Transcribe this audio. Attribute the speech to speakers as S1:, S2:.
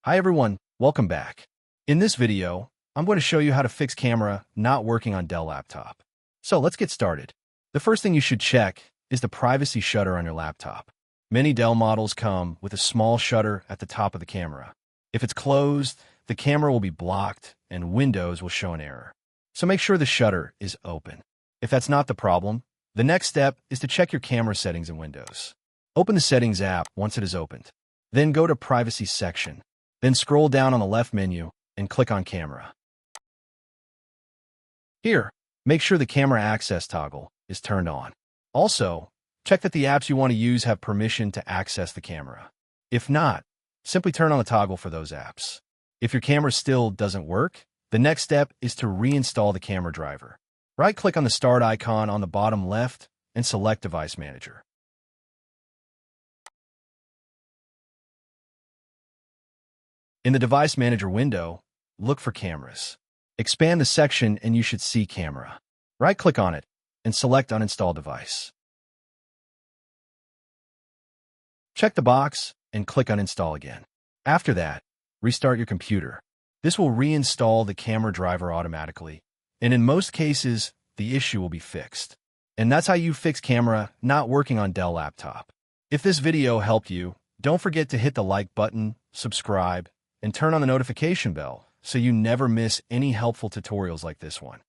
S1: Hi everyone, welcome back. In this video, I'm going to show you how to fix camera not working on Dell laptop. So let's get started. The first thing you should check is the privacy shutter on your laptop. Many Dell models come with a small shutter at the top of the camera. If it's closed, the camera will be blocked and Windows will show an error. So make sure the shutter is open. If that's not the problem, the next step is to check your camera settings in Windows. Open the Settings app once it is opened. Then go to Privacy section. Then scroll down on the left menu and click on Camera. Here, make sure the camera access toggle is turned on. Also, check that the apps you want to use have permission to access the camera. If not, simply turn on the toggle for those apps. If your camera still doesn't work, the next step is to reinstall the camera driver. Right-click on the Start icon on the bottom left and select Device Manager. In the Device Manager window, look for Cameras. Expand the section and you should see Camera. Right-click on it and select Uninstall Device. Check the box and click Uninstall again. After that, restart your computer. This will reinstall the camera driver automatically, and in most cases, the issue will be fixed. And that's how you fix camera not working on Dell laptop. If this video helped you, don't forget to hit the like button, subscribe, and turn on the notification bell so you never miss any helpful tutorials like this one.